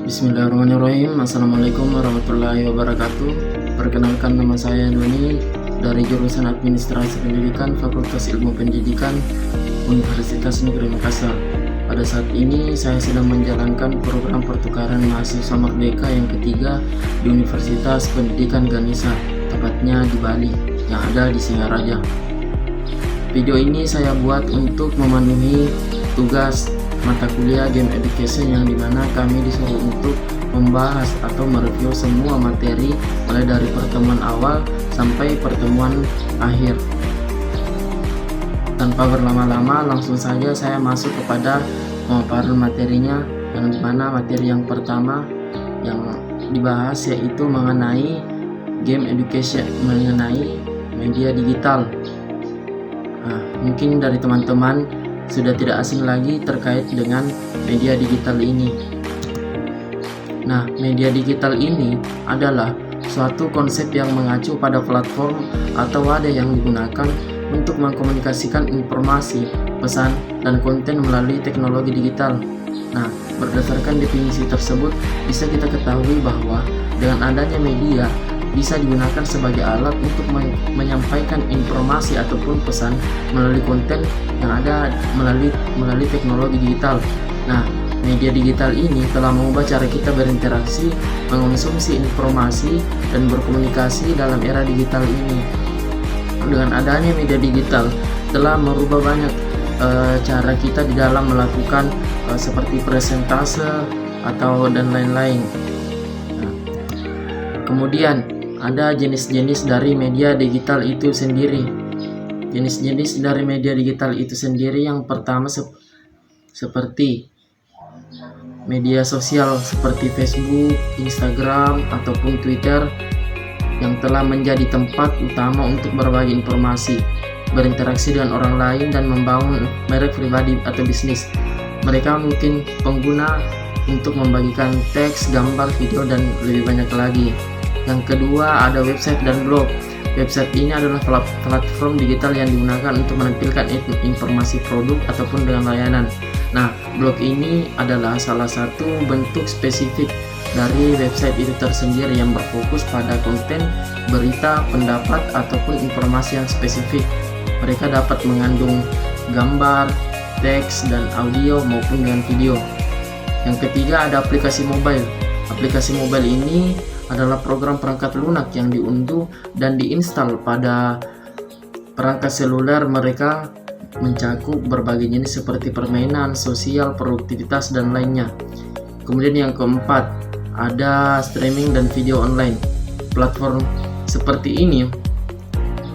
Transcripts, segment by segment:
Bismillahirrahmanirrahim. Assalamualaikum warahmatullahi wabarakatuh. Perkenalkan, nama saya Doni dari jurusan Administrasi Pendidikan Fakultas Ilmu Pendidikan Universitas Negeri Makassar. Pada saat ini saya sedang menjalankan program pertukaran mahasiswa merdeka yang ketiga di Universitas Pendidikan Ganesha, tepatnya di Bali, yang ada di Singaraja. Video ini saya buat untuk memenuhi tugas mata kuliah Game Education, yang dimana kami disuruh untuk membahas atau mereview semua materi mulai dari pertemuan awal sampai pertemuan akhir. Tanpa berlama-lama, langsung saja saya masuk kepada pemaparan materinya, yang dimana materi yang pertama yang dibahas yaitu mengenai Game Education, mengenai media digital. Mungkin dari teman-teman sudah tidak asing lagi terkait dengan media digital ini. Nah, media digital ini adalah suatu konsep yang mengacu pada platform atau wadah yang digunakan untuk mengkomunikasikan informasi, pesan, dan konten melalui teknologi digital. Nah, berdasarkan definisi tersebut, bisa kita ketahui bahwa dengan adanya media bisa digunakan sebagai alat untuk menyampaikan informasi ataupun pesan melalui konten yang ada melalui teknologi digital. Nah, media digital ini telah mengubah cara kita berinteraksi, mengonsumsi informasi, dan berkomunikasi dalam era digital ini. Dengan adanya media digital telah merubah banyak cara kita di dalam melakukan seperti presentase atau dan lain-lain. Nah, kemudian ada jenis-jenis dari media digital itu sendiri. Jenis-jenis dari media digital itu sendiri, yang pertama seperti media sosial seperti Facebook, Instagram, ataupun Twitter, yang telah menjadi tempat utama untuk berbagi informasi, berinteraksi dengan orang lain, dan membangun merek pribadi atau bisnis. Mereka mungkin pengguna untuk membagikan teks, gambar, video, dan lebih banyak lagi. Yang kedua ada website dan blog. Website ini adalah platform digital yang digunakan untuk menampilkan informasi produk ataupun dengan layanan. Nah, blog ini adalah salah satu bentuk spesifik dari website itu tersendiri yang berfokus pada konten, berita, pendapat, ataupun informasi yang spesifik. Mereka dapat mengandung gambar, teks, dan audio maupun dengan video. Yang ketiga ada aplikasi mobile. Aplikasi mobile ini adalah program perangkat lunak yang diunduh dan diinstal pada perangkat seluler. Mereka mencakup berbagai jenis seperti permainan, sosial, produktivitas, dan lainnya. Kemudian yang keempat, ada streaming dan video online. Platform seperti ini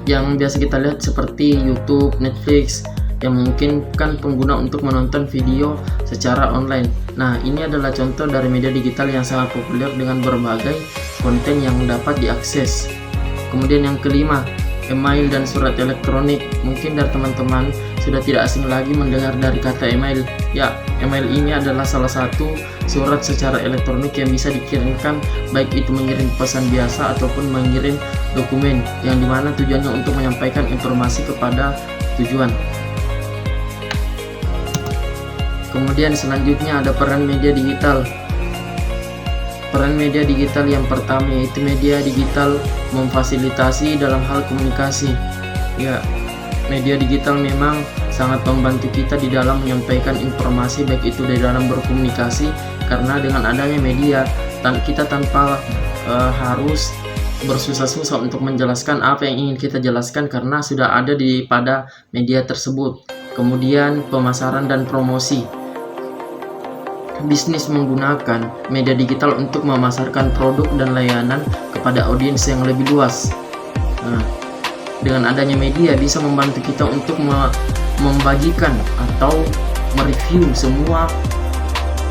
yang biasa kita lihat seperti YouTube, Netflix, yang memungkinkan pengguna untuk menonton video secara online. Nah, ini adalah contoh dari media digital yang sangat populer dengan berbagai konten yang dapat diakses. Kemudian yang kelima, email dan surat elektronik. Mungkin dari teman-teman sudah tidak asing lagi mendengar dari kata email. Ya, email ini adalah salah satu surat secara elektronik yang bisa dikirimkan, baik itu mengirim pesan biasa ataupun mengirim dokumen, yang dimana tujuannya untuk menyampaikan informasi kepada tujuan. Kemudian selanjutnya ada peran media digital. Peran media digital yang pertama yaitu media digital memfasilitasi dalam hal komunikasi. Ya, media digital memang sangat membantu kita di dalam menyampaikan informasi, baik itu di dalam berkomunikasi, karena dengan adanya media kita tanpa harus bersusah-susah untuk menjelaskan apa yang ingin kita jelaskan karena sudah ada pada media tersebut. Kemudian pemasaran dan promosi. Bisnis menggunakan media digital untuk memasarkan produk dan layanan kepada audiens yang lebih luas. Nah, dengan adanya media bisa membantu kita untuk membagikan atau mereview semua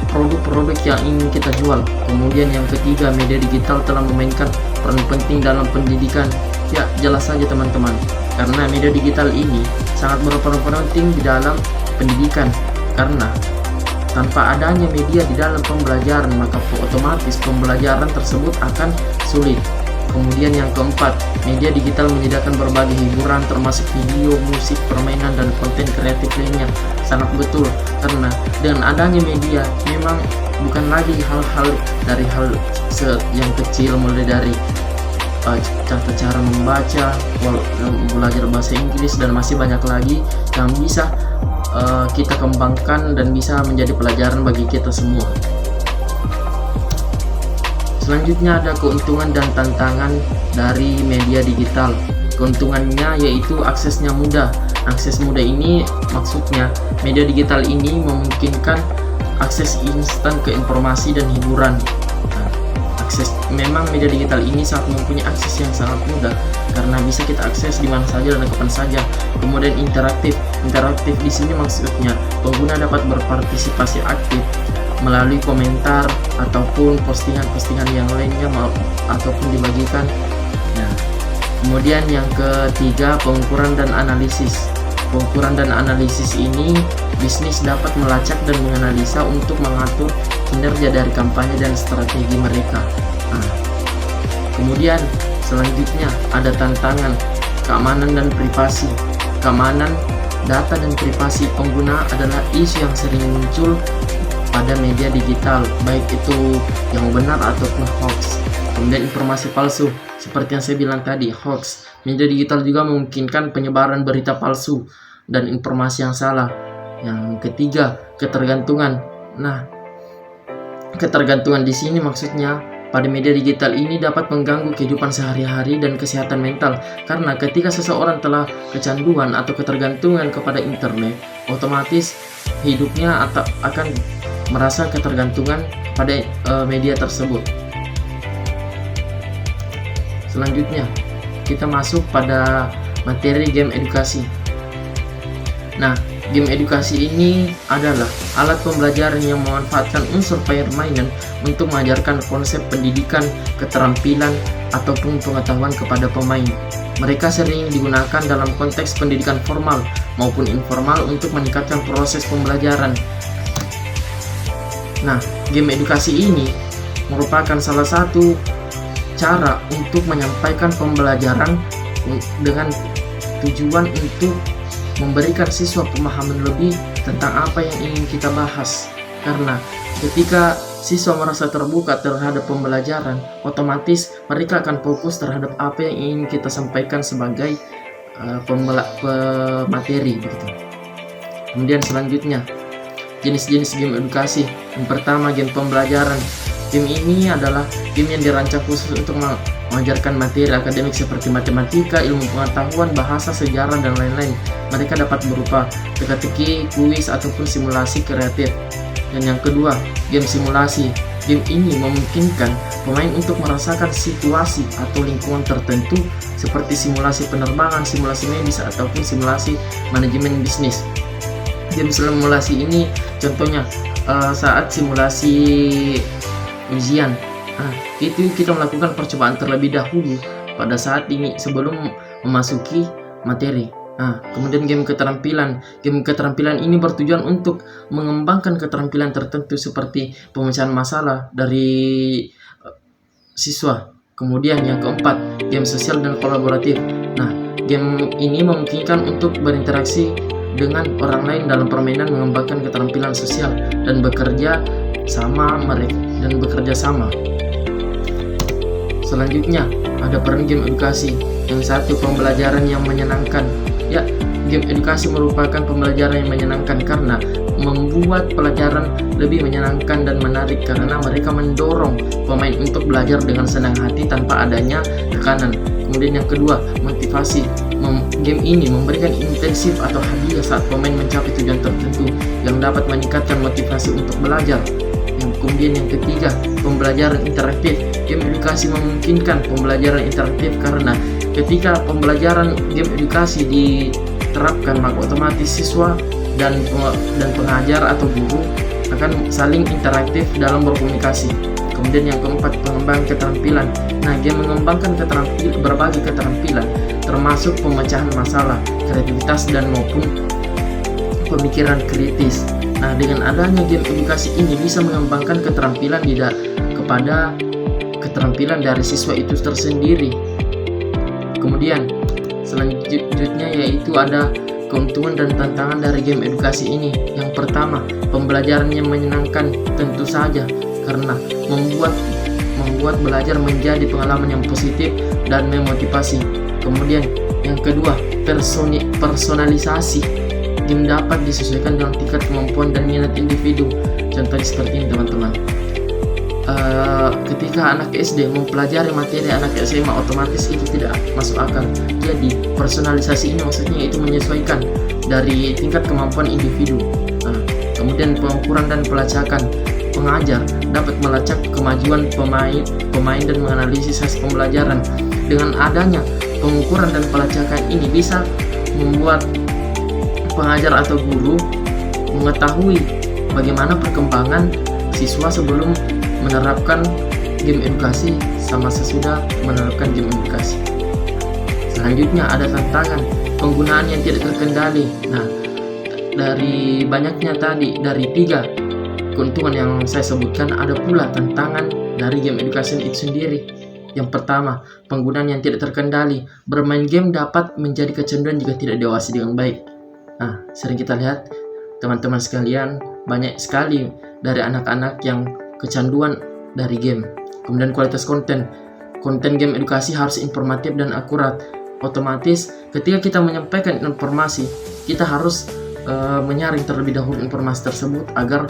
produk-produk yang ingin kita jual. Kemudian yang ketiga, media digital telah memainkan peran penting dalam pendidikan. Ya, jelas saja teman-teman, karena media digital ini sangat berperan penting di dalam pendidikan, karena tanpa adanya media di dalam pembelajaran, maka otomatis pembelajaran tersebut akan sulit. Kemudian yang keempat, media digital menyediakan berbagai hiburan termasuk video, musik, permainan, dan konten kreatif lainnya. Sangat betul, karena dengan adanya media memang bukan lagi hal-hal dari hal yang kecil, mulai dari cara membaca, belajar bahasa Inggris, dan masih banyak lagi yang bisa kita kembangkan dan bisa menjadi pelajaran bagi kita semua. Selanjutnya ada keuntungan dan tantangan dari media digital. Keuntungannya yaitu aksesnya mudah. Akses mudah ini maksudnya media digital ini memungkinkan akses instan ke informasi dan hiburan. Memang media digital ini mempunyai akses yang sangat mudah karena bisa kita akses di mana saja dan kapan saja. Kemudian interaktif di sini maksudnya pengguna dapat berpartisipasi aktif melalui komentar ataupun postingan-postingan yang lainnya ataupun dibagikan. Nah, kemudian yang ketiga, pengukuran dan analisis. Pengukuran dan analisis ini bisnis dapat melacak dan menganalisa untuk mengatur kinerja dari kampanye dan strategi mereka. Nah, kemudian selanjutnya ada tantangan keamanan dan privasi. Keamanan data dan privasi pengguna adalah isu yang sering muncul pada media digital, baik itu yang benar ataupun hoax. Kemudian informasi palsu, seperti yang saya bilang tadi, hoax. Media digital juga memungkinkan penyebaran berita palsu dan informasi yang salah. Yang ketiga, ketergantungan. Nah, ketergantungan di sini maksudnya pada media digital ini dapat mengganggu kehidupan sehari-hari dan kesehatan mental, karena ketika seseorang telah kecanduan atau ketergantungan kepada internet, otomatis hidupnya akan merasa ketergantungan pada media tersebut. Selanjutnya kita masuk pada materi game edukasi. Nah, game edukasi ini adalah alat pembelajaran yang memanfaatkan unsur permainan untuk mengajarkan konsep pendidikan, keterampilan, ataupun pengetahuan kepada pemain. Mereka sering digunakan dalam konteks pendidikan formal maupun informal untuk meningkatkan proses pembelajaran. Nah, game edukasi ini merupakan salah satu cara untuk menyampaikan pembelajaran dengan tujuan untuk memberikan siswa pemahaman lebih tentang apa yang ingin kita bahas. Karena ketika siswa merasa terbuka terhadap pembelajaran, otomatis mereka akan fokus terhadap apa yang ingin kita sampaikan sebagai materi begitu. Kemudian selanjutnya, jenis-jenis game edukasi. Yang pertama, game pembelajaran. Game ini adalah game yang dirancang khusus untuk mengajarkan materi akademik seperti matematika, ilmu pengetahuan, bahasa, sejarah, dan lain-lain. Mereka dapat berupa teka-teki, kuis, ataupun simulasi kreatif. Dan yang kedua, game simulasi. Game ini memungkinkan pemain untuk merasakan situasi atau lingkungan tertentu seperti simulasi penerbangan, simulasi medis, ataupun simulasi manajemen bisnis. Game simulasi ini contohnya saat simulasi ujian. Itu kita melakukan percobaan terlebih dahulu pada saat ini sebelum memasuki materi. Kemudian game keterampilan. Game keterampilan ini bertujuan untuk mengembangkan keterampilan tertentu seperti pemecahan masalah dari siswa. Kemudian yang keempat, game sosial dan kolaboratif. Nah, game ini memungkinkan untuk berinteraksi dengan orang lain dalam permainan, mengembangkan keterampilan sosial dan bekerja sama. Selanjutnya ada peran game edukasi. Yang satu, pembelajaran yang menyenangkan. Ya, game edukasi merupakan pembelajaran yang menyenangkan karena membuat pelajaran lebih menyenangkan dan menarik karena mereka mendorong pemain untuk belajar dengan senang hati tanpa adanya tekanan. Kemudian yang kedua, motivasi. Game ini memberikan intensif atau hadiah saat pemain mencapai tujuan tertentu yang dapat meningkatkan motivasi untuk belajar. Kemudian yang ketiga, pembelajaran interaktif. Game edukasi memungkinkan pembelajaran interaktif karena ketika pembelajaran game edukasi diterapkan, maka otomatis siswa dan pengajar atau guru akan saling interaktif dalam berkomunikasi. Kemudian yang keempat, pengembangan keterampilan. Nah, game mengembangkan berbagai keterampilan termasuk pemecahan masalah, kreativitas, dan maupun pemikiran kritis. Nah, dengan adanya game edukasi ini bisa mengembangkan keterampilan kepada keterampilan dari siswa itu tersendiri. Kemudian selanjutnya yaitu ada keuntungan dan tantangan dari game edukasi ini. Yang pertama, pembelajaran yang menyenangkan tentu saja karena membuat belajar menjadi pengalaman yang positif dan memotivasi. Kemudian yang kedua, personalisasi. Game dapat disesuaikan dengan tingkat kemampuan dan minat individu. Contohnya seperti ini teman-teman. Ketika anak SD mempelajari materi anak SMA, otomatis itu tidak masuk akal. Jadi personalisasi ini maksudnya itu menyesuaikan dari tingkat kemampuan individu. Kemudian pengukuran dan pelacakan. Pengajar dapat melacak kemajuan pemain dan menganalisis hasil pembelajaran. Dengan adanya pengukuran dan pelacakan ini bisa membuat pengajar atau guru mengetahui bagaimana perkembangan siswa sebelum menerapkan game edukasi sama sesudah menerapkan game edukasi. Selanjutnya ada tantangan penggunaan yang tidak terkendali. Nah, dari banyaknya tadi, dari 3 keuntungan yang saya sebutkan, ada pula tantangan dari game edukasi itu sendiri. Yang pertama, penggunaan yang tidak terkendali. Bermain game dapat menjadi kecanduan jika tidak diawasi dengan baik. Nah, sering kita lihat teman-teman sekalian, banyak sekali dari anak-anak yang kecanduan dari game. Kemudian kualitas konten game edukasi harus informatif dan akurat. Otomatis ketika kita menyampaikan informasi, kita harus menyaring terlebih dahulu informasi tersebut agar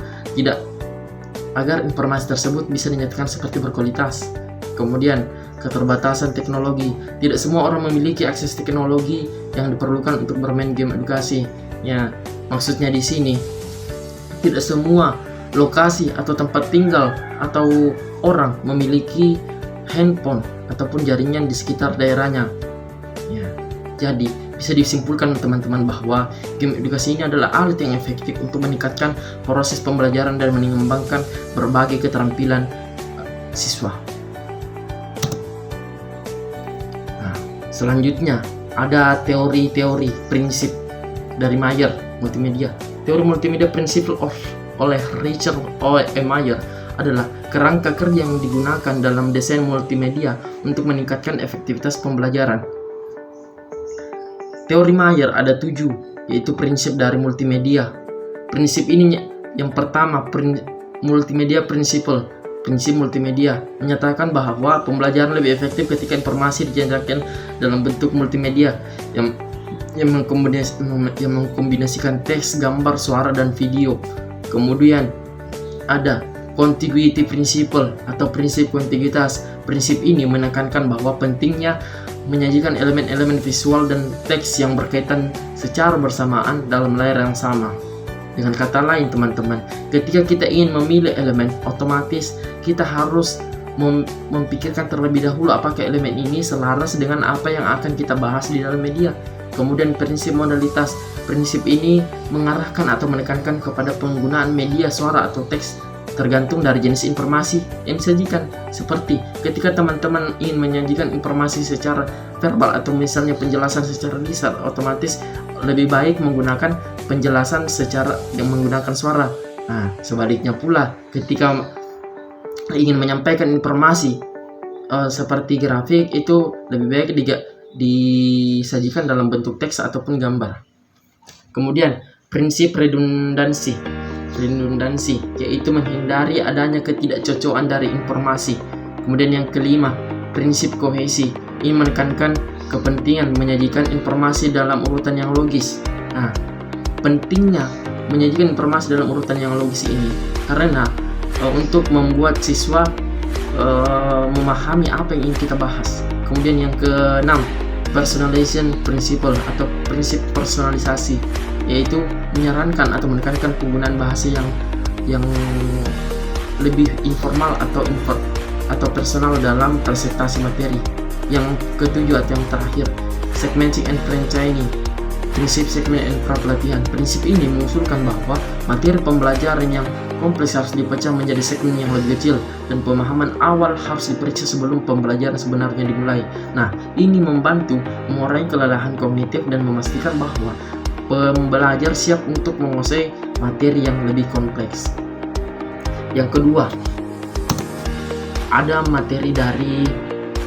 informasi tersebut bisa dinyatakan seperti berkualitas. Kemudian keterbatasan teknologi. Tidak semua orang memiliki akses teknologi yang diperlukan untuk bermain game edukasi. Ya, maksudnya di sini tidak semua lokasi atau tempat tinggal atau orang memiliki handphone ataupun jaringan di sekitar daerahnya. Ya, jadi bisa disimpulkan teman-teman bahwa game edukasi ini adalah alat yang efektif untuk meningkatkan proses pembelajaran dan mengembangkan berbagai keterampilan siswa. Nah, selanjutnya ada teori-teori prinsip dari Mayer multimedia. Teori multimedia principle oleh Richard E. Mayer adalah kerangka kerja yang digunakan dalam desain multimedia untuk meningkatkan efektivitas pembelajaran. Teori Mayer ada 7, yaitu prinsip dari multimedia. Prinsip ini yang pertama, multimedia principle. Prinsip multimedia menyatakan bahwa pembelajaran lebih efektif ketika informasi dijajarkan dalam bentuk multimedia yang mengkombinasikan teks, gambar, suara, dan video. Kemudian ada contiguity principle atau prinsip kontiguitas. Prinsip ini menekankan bahwa pentingnya menyajikan elemen-elemen visual dan teks yang berkaitan secara bersamaan dalam layar yang sama. Dengan kata lain teman-teman, ketika kita ingin memilih elemen, otomatis kita harus memikirkan terlebih dahulu apakah elemen ini selaras dengan apa yang akan kita bahas di dalam media. Kemudian prinsip modalitas. Prinsip ini mengarahkan atau menekankan kepada penggunaan media suara atau teks tergantung dari jenis informasi yang disajikan. Seperti ketika teman-teman ingin menyajikan informasi secara verbal atau misalnya penjelasan secara lisan, otomatis lebih baik menggunakan penjelasan secara yang menggunakan suara. Nah, sebaliknya pula ketika ingin menyampaikan informasi seperti grafik, itu lebih baik disajikan dalam bentuk teks ataupun gambar. Kemudian prinsip redundansi, yaitu menghindari adanya ketidakcocokan dari informasi. Kemudian yang kelima, prinsip kohesi. Ini menekankan kepentingan menyajikan informasi dalam urutan yang logis. Nah, pentingnya menyajikan informasi dalam urutan yang logis ini karena untuk membuat siswa memahami apa yang ingin kita bahas. Kemudian yang keenam, personalization principle atau prinsip personalisasi, yaitu menyarankan atau menekankan penggunaan bahasa yang lebih informal atau personal dalam presentasi materi. Yang ketujuh atau yang terakhir, segmenting and franchising, prinsip segmen and pelatihan. Prinsip ini mengusulkan bahwa materi pembelajaran yang kompleks harus dipecah menjadi segmen yang lebih kecil dan pemahaman awal harus diperiksa sebelum pembelajaran sebenarnya dimulai. Nah, ini membantu mengurangi kelelahan kognitif dan memastikan bahwa pembelajar siap untuk menguasai materi yang lebih kompleks. Yang kedua, ada materi dari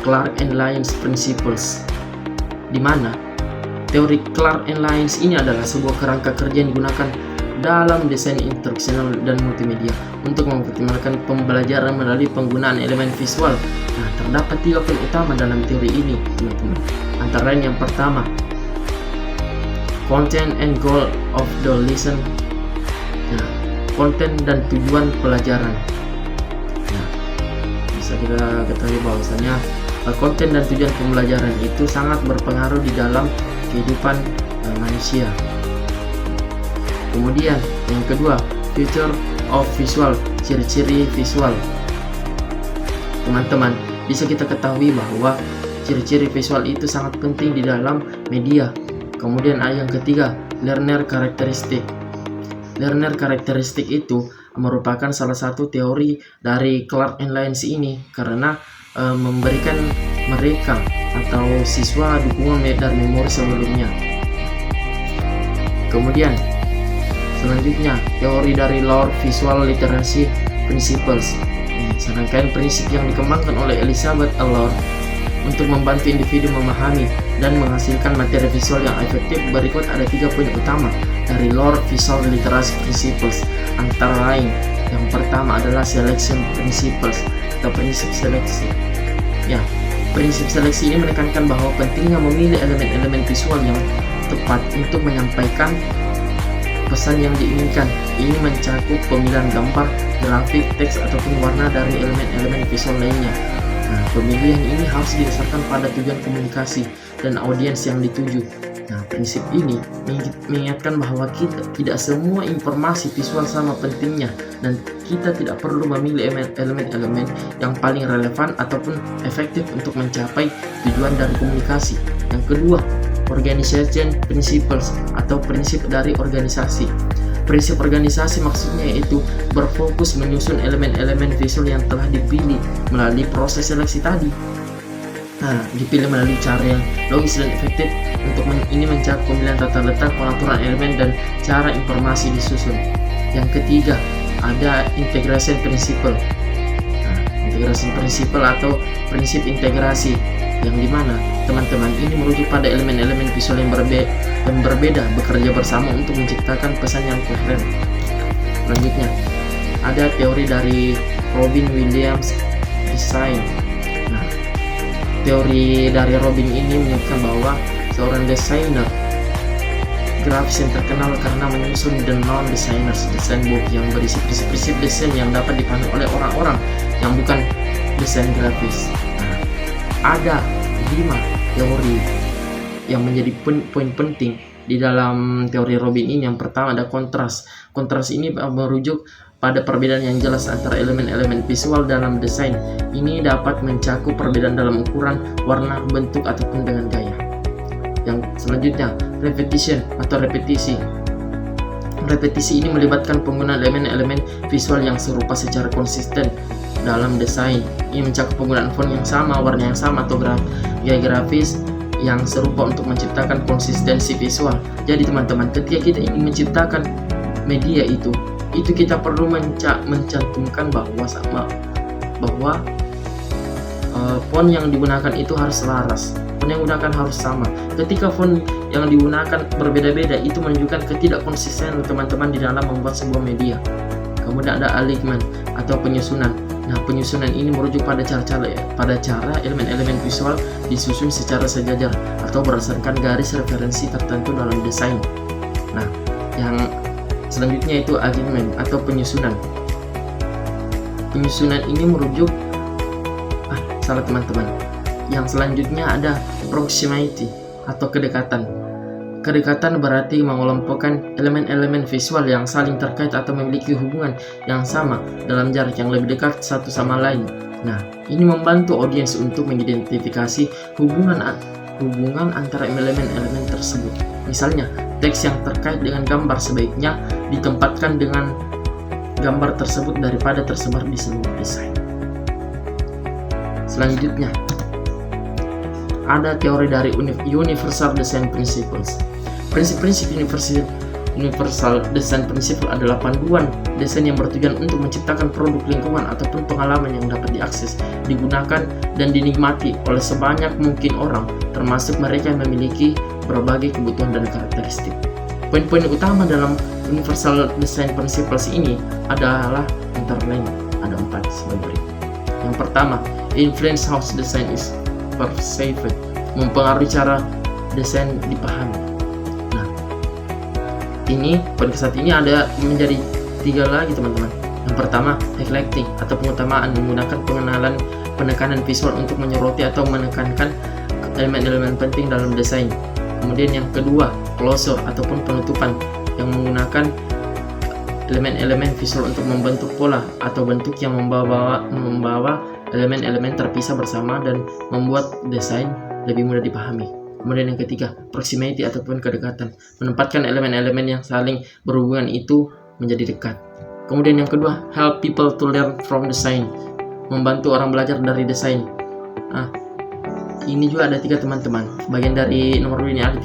Clark and Lyons Principles, di mana teori Clark and Lyons ini adalah sebuah kerangka kerja yang digunakan dalam desain instruksional dan multimedia untuk mempertimbangkan pembelajaran melalui penggunaan elemen visual. Nah, terdapat 3 poin utama dalam teori ini, teman-teman. Antara lain yang pertama, content and goal of the lesson. Nah, konten dan tujuan pelajaran. Nah, bisa kita ketahui bahwasanya konten dan tujuan pembelajaran itu sangat berpengaruh di dalam kehidupan manusia. Kemudian yang kedua, feature of visual, ciri-ciri visual. Teman-teman, bisa kita ketahui bahwa ciri-ciri visual itu sangat penting di dalam media. Kemudian yang ketiga, learner characteristic. Learner characteristic itu merupakan salah satu teori dari Clark and Lyons ini, karena memberikan mereka atau siswa dukungan dari memori sebelumnya. Kemudian selanjutnya, teori dari Lore Visual Literacy Principles. Serangkaian prinsip yang dikembangkan oleh Elizabeth Lore untuk membantu individu memahami dan menghasilkan materi visual yang efektif. Berikut ada 3 poin utama dari Lore Visual Literacy Principles. Antara lain, yang pertama adalah Selection Principles atau prinsip seleksi. Ya, prinsip seleksi ini menekankan bahwa pentingnya memilih elemen-elemen visual yang tepat untuk menyampaikan pesan yang diinginkan. Ini mencakup pemilihan gambar, grafik, teks, ataupun warna dari elemen-elemen visual lainnya. Nah, pemilihan ini harus didasarkan pada tujuan komunikasi dan audiens yang dituju. Nah, prinsip ini mengingatkan bahwa tidak semua informasi visual sama pentingnya, dan kita tidak perlu memilih elemen-elemen yang paling relevan ataupun efektif untuk mencapai tujuan dari komunikasi. Yang kedua, organization principles atau prinsip dari organisasi. Prinsip organisasi maksudnya yaitu berfokus menyusun elemen-elemen visual yang telah dipilih melalui proses seleksi tadi. Nah, dipilih melalui cara yang logis dan efektif. Untuk ini mencakup pemilihan tata letak, pengaturan elemen, dan cara informasi disusun. Yang ketiga, ada integration principle. Nah, integration principle atau prinsip integrasi, yang dimana teman-teman ini merujuk pada elemen-elemen visual yang berbeda bekerja bersama untuk menciptakan pesan yang koheren. Selanjutnya, ada teori dari Robin Williams Design. Nah, teori dari Robin ini menyebutkan bahwa seorang desainer grafis yang terkenal karena menyusun The Non-Designers Design Book yang berisi prinsip-prinsip desain yang dapat dipahami oleh orang-orang yang bukan desain grafis. Nah, ada 5 teori yang menjadi poin penting di dalam teori Robin ini. Yang pertama ada kontras. Kontras ini merujuk pada perbedaan yang jelas antara elemen-elemen visual dalam desain. Ini dapat mencakup perbedaan dalam ukuran, warna, bentuk, ataupun dengan gaya. Yang selanjutnya, repetition atau repetisi. Repetisi ini melibatkan penggunaan elemen-elemen visual yang serupa secara konsisten dalam desain. Ini mencakup penggunaan font yang sama, warna yang sama, atau gaya grafis yang serupa untuk menciptakan konsistensi visual. Jadi teman-teman, ketika kita ingin menciptakan media itu kita perlu mencantumkan bahwa font yang digunakan itu harus selaras, font yang digunakan harus sama. Ketika font yang digunakan berbeda-beda, itu menunjukkan ketidakkonsistenan teman-teman di dalam membuat sebuah media. Kemudian ada alignment atau penyusunan. Nah, penyusunan ini merujuk pada cara elemen-elemen visual disusun secara sejajar atau berdasarkan garis referensi tertentu dalam desain. Nah, yang selanjutnya itu alignment atau penyusunan. Penyusunan ini merujuk teman-teman. Yang selanjutnya ada proximity atau kedekatan. Kedekatan berarti mengelompokkan elemen-elemen visual yang saling terkait atau memiliki hubungan yang sama dalam jarak yang lebih dekat satu sama lain. Nah, ini membantu audiens untuk mengidentifikasi hubungan antara elemen-elemen tersebut. Misalnya, teks yang terkait dengan gambar sebaiknya ditempatkan dengan gambar tersebut daripada tersebar di seluruh desain. Selanjutnya, ada teori dari Universal Design Principles. Prinsip-prinsip Universal Design Principle adalah panduan desain yang bertujuan untuk menciptakan produk lingkungan ataupun pengalaman yang dapat diakses, digunakan, dan dinikmati oleh sebanyak mungkin orang, termasuk mereka yang memiliki berbagai kebutuhan dan karakteristik. Poin-poin utama dalam Universal Design Principles ini adalah antara lain ada 4 sebagai berikut. Yang pertama, influence how design is perceived, mempengaruhi cara desain dipahami. Ini pada saat ini ada menjadi 3 lagi teman-teman. Yang pertama, highlighting atau pengutamaan, menggunakan penekanan visual untuk menyoroti atau menekankan elemen-elemen penting dalam desain. Kemudian yang kedua, closure ataupun penutupan, yang menggunakan elemen-elemen visual untuk membentuk pola atau bentuk yang membawa elemen-elemen terpisah bersama dan membuat desain lebih mudah dipahami. Kemudian yang ketiga, proximity ataupun kedekatan, menempatkan elemen-elemen yang saling berhubungan itu menjadi dekat. Kemudian yang kedua, help people to learn from design, membantu orang belajar dari desain. Nah, ini juga ada 3 teman-teman. Bagian dari nomor 2 ini ada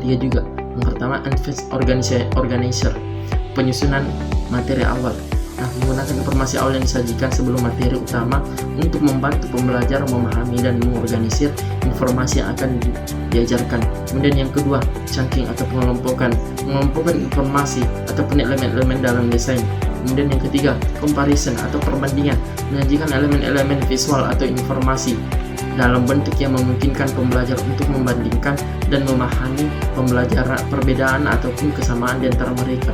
tiga juga. Yang pertama, advanced organizer, penyusunan materi awal. Nah, menggunakan informasi awal yang disajikan sebelum materi utama untuk membantu pembelajar memahami dan mengorganisir informasi yang akan diajarkan. Kemudian yang kedua, chunking atau mengelompokkan informasi ataupun elemen-elemen dalam desain. Kemudian yang ketiga, comparison atau perbandingan, menyajikan elemen-elemen visual atau informasi dalam bentuk yang memungkinkan pembelajar untuk membandingkan dan memahami pembelajaran perbedaan ataupun kesamaan di antara mereka.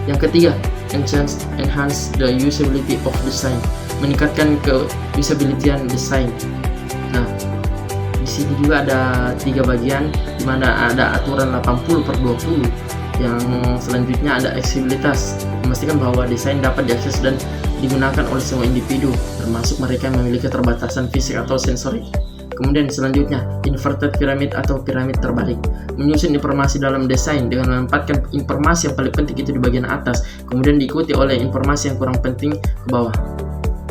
Yang ketiga, enhance the usability of design, meningkatkan ke-usability-an desain. Nah, di sini juga ada 3 bagian, di mana ada aturan 80/20. Yang selanjutnya ada aksesibilitas, memastikan bahwa desain dapat diakses dan digunakan oleh semua individu, termasuk mereka yang memiliki keterbatasan fisik atau sensorik. Kemudian selanjutnya, inverted pyramid atau piramid terbalik, menyusun informasi dalam desain dengan menempatkan informasi yang paling penting itu di bagian atas, kemudian diikuti oleh informasi yang kurang penting ke bawah.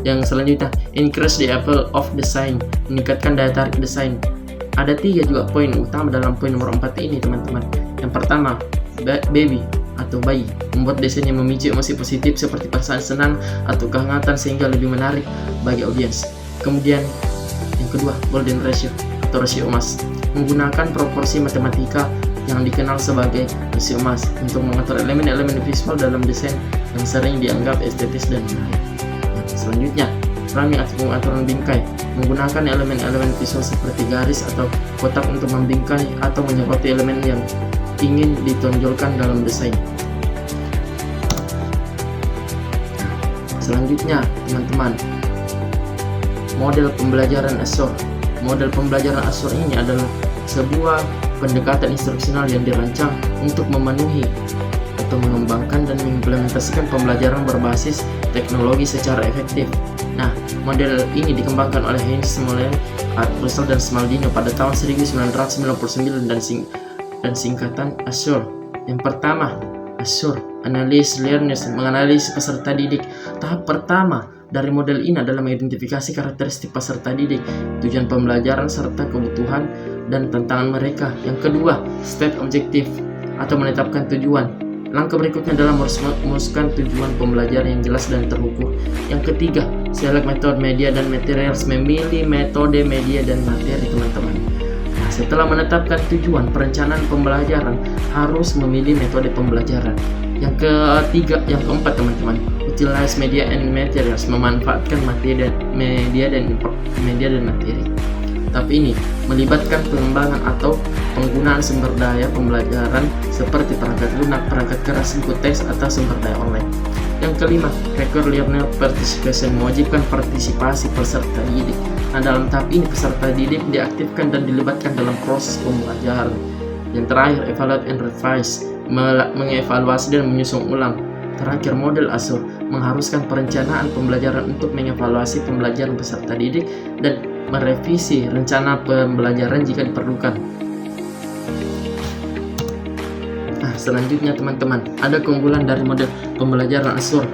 Yang selanjutnya, increase the appeal of design, meningkatkan daya tarik desain. Ada 3 juga poin utama dalam poin nomor 4 ini teman-teman. Yang pertama, baby atau bayi, membuat desain yang memicu emosi positif seperti perasaan senang atau kehangatan sehingga lebih menarik bagi audiens. Kemudian yang kedua, golden ratio atau rasio emas, menggunakan proporsi matematika yang dikenal sebagai rasio emas untuk mengatur elemen-elemen visual dalam desain yang sering dianggap estetis dan menarik. Selanjutnya, framing atau pengaturan bingkai, menggunakan elemen-elemen visual seperti garis atau kotak untuk membingkai atau menyoroti elemen yang ingin ditonjolkan dalam desain. Selanjutnya, teman-teman, model pembelajaran Azure. Model pembelajaran Azure ini adalah sebuah pendekatan instruksional yang dirancang untuk memenuhi atau mengembangkan dan mengimplementasikan pembelajaran berbasis teknologi secara efektif. Nah, model ini dikembangkan oleh Heinz Smolen, Art Russell, dan Smaldino pada tahun 1999 dan singkatan Azure. Yang pertama, Azure Analysis Learners, menganalisis peserta didik. Tahap pertama dari model ini adalah mengidentifikasi karakteristik peserta didik, tujuan pembelajaran serta kebutuhan dan tantangan mereka. Yang kedua, state objektif atau menetapkan tujuan. Langkah berikutnya adalah merumuskan tujuan pembelajaran yang jelas dan terukur. Yang ketiga, select method, media, dan materials, memilih metode, media, dan materi teman-teman. Nah, setelah menetapkan tujuan, perencanaan pembelajaran harus memilih metode pembelajaran. Yang keempat teman-teman, utilize media and materials, memanfaatkan media dan materi. Tahap ini melibatkan pengembangan atau penggunaan sumber daya pembelajaran seperti perangkat lunak, perangkat keras, buku teks, atau sumber daya online. Yang kelima, record learner participation, mewajibkan partisipasi peserta didik. Nah, dalam tahap ini peserta didik diaktifkan dan dilibatkan dalam proses pembelajaran. Yang terakhir, evaluate and revise, mengevaluasi dan menyusun ulang. Terakhir, model Azure mengharuskan perencanaan pembelajaran untuk mengevaluasi pembelajaran peserta didik dan merevisi rencana pembelajaran jika diperlukan. Nah, selanjutnya teman-teman, ada keunggulan dari model pembelajaran Azure.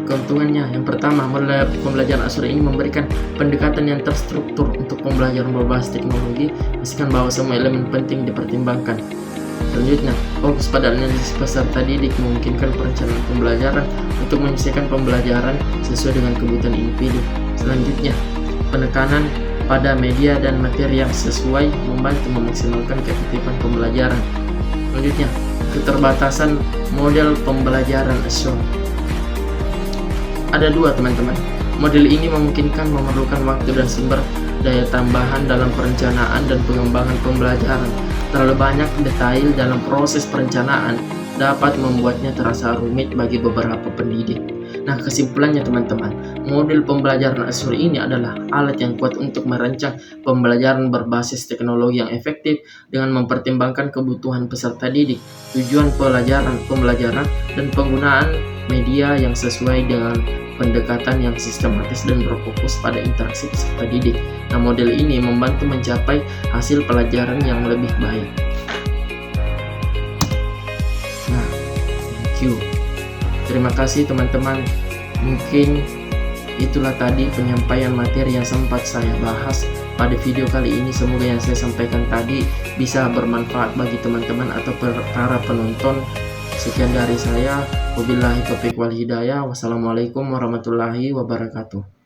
Keuntungannya, yang pertama, model pembelajaran Azure ini memberikan pendekatan yang terstruktur untuk pembelajaran berbasis teknologi, memastikan bahwa semua elemen penting dipertimbangkan. Selanjutnya, fokus pada analisis peserta didik memungkinkan perencanaan pembelajaran untuk menyelesaikan pembelajaran sesuai dengan kebutuhan individu. Selanjutnya, penekanan pada media dan materi yang sesuai membantu memaksimalkan keefektifan pembelajaran. Selanjutnya, keterbatasan model pembelajaran Azure. Ada dua, teman-teman. Model ini memungkinkan memerlukan waktu dan sumber daya tambahan dalam perencanaan dan pengembangan pembelajaran. Terlalu banyak detail dalam proses perencanaan dapat membuatnya terasa rumit bagi beberapa pendidik. Nah, kesimpulannya teman-teman, model pembelajaran Azure ini adalah alat yang kuat untuk merancang pembelajaran berbasis teknologi yang efektif dengan mempertimbangkan kebutuhan peserta didik, tujuan pembelajaran, dan penggunaan media yang sesuai dengan pendekatan yang sistematis dan berfokus pada interaksi peserta didik. Nah, model ini membantu mencapai hasil pelajaran yang lebih baik. Nah, thank you. Terima kasih teman-teman. Mungkin itulah tadi penyampaian materi yang sempat saya bahas pada video kali ini. Semoga yang saya sampaikan tadi bisa bermanfaat bagi teman-teman atau para penonton. Sekian dari saya. Wabillahi taufiq wal hidayah. Wassalamualaikum warahmatullahi wabarakatuh.